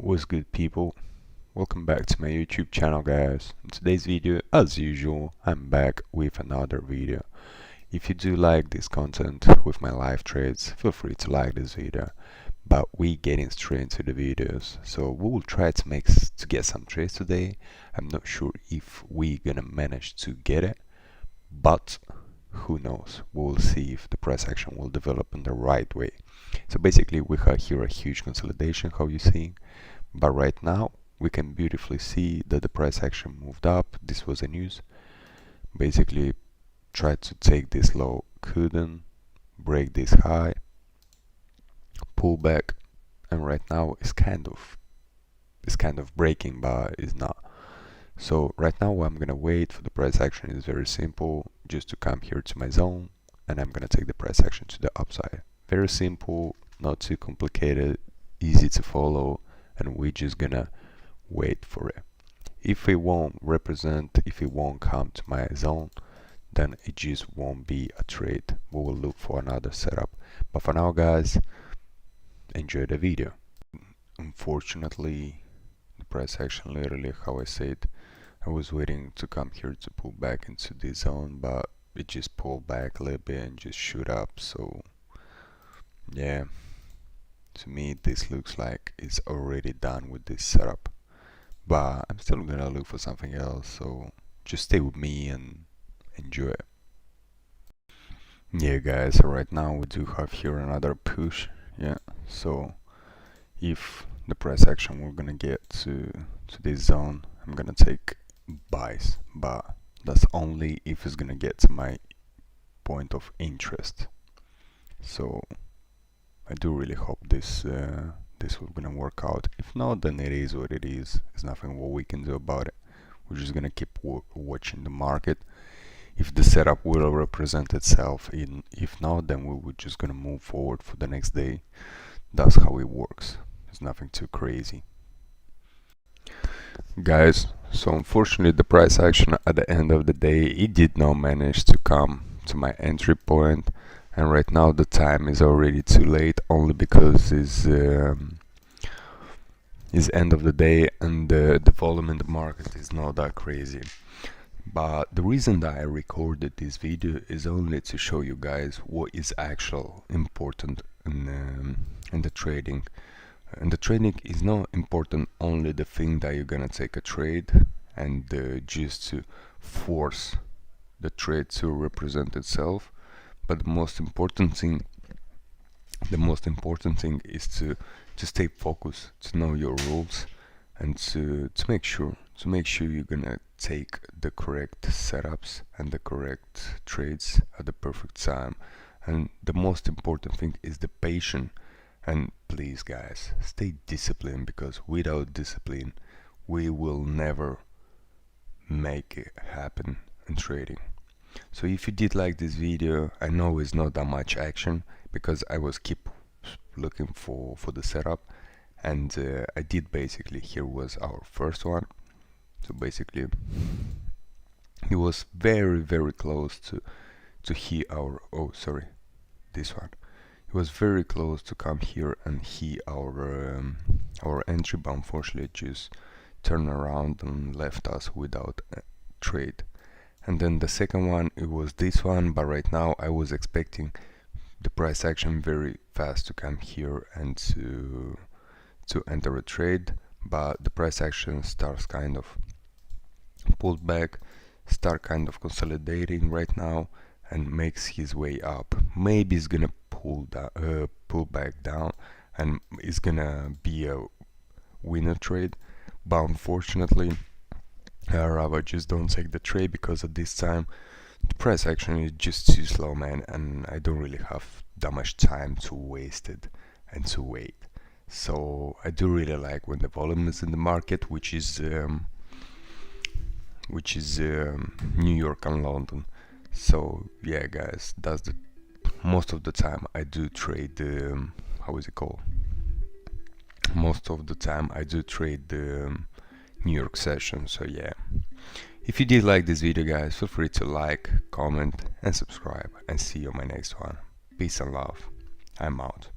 What's good, people? Welcome back to my YouTube channel, guys. In today's video, as usual, I'm back with another video. If you do like this content with my live trades, feel free to like this video. But we getting straight into the videos, so we will try to get some trades today. I'm not sure if we gonna manage to get it, but who knows? We'll see if the price action will develop in the right way. So basically, we have here a huge consolidation, how you see. But right now we can beautifully see that the price action moved up. This was the news. Basically tried to take this low, couldn't, break this high, pull back, and right now it's kind of breaking, but it's not. So right now what I'm gonna wait for the price action is very simple, just to come here to my zone, and I'm gonna take the price action to the upside. Very simple, not too complicated, easy to follow, and we're just gonna wait for it. If it won't come to my zone, then it just won't be a trade. We will look for another setup. But for now, guys, enjoy the video. Unfortunately, the price action, literally how I said, I was waiting to come here to pull back into this zone, but it just pulled back a little bit and just shoot up. So yeah, to me this looks like it's already done with this setup, but I'm still gonna look for something else, so just stay with me and enjoy it. Yeah, guys, so right now we do have here another push. Yeah, so if the price action we're gonna get to this zone, I'm gonna take buys, but that's only if it's gonna get to my point of interest. So I do really hope this will gonna work out. If not, then it is what it is. There's nothing what we can do about it. We're just gonna keep watching the market. If the setup will represent itself, if not, then we're just gonna move forward for the next day. That's how it works. There's nothing too crazy, guys. So unfortunately, the price action at the end of the day, it did not manage to come to my entry point. And right now the time is already too late, only because it's end of the day and the volume in the market is not that crazy. But the reason that I recorded this video is only to show you guys what is actual important in the trading. And the trading is not important only the thing that you're gonna take a trade and just to force the trade to represent itself. But the most important thing is to stay focused, to know your rules, and to make sure you're gonna take the correct setups and the correct trades at the perfect time. And the most important thing is the patience. And please, guys, stay disciplined, because without discipline we will never make it happen in trading. So if you did like this video, I know it's not that much action because I was keep looking for the setup, and I did basically, here was our first one. So basically it was very close to hit our, oh sorry, this one. It was very close to come here and hit our entry, but unfortunately it just turned around and left us without a trade. And then the second one, it was this one, but right now I was expecting the price action very fast to come here and to enter a trade, but the price action starts kind of pulled back, start kind of consolidating right now, and makes his way up. Maybe it's gonna pull back down and it's gonna be a winner trade, but unfortunately I rather just don't take the trade, because at this time the price action is just too slow, man, and I don't really have that much time to waste it and to wait. So I do really like when the volume is in the market, which is New York and London. So yeah, guys, that's the most of the time I do trade the how is it called? Most of the time I do trade the New York session. So yeah, if you did like this video, guys, feel free to like, comment and subscribe, and see you on my next one. Peace and love. I'm out.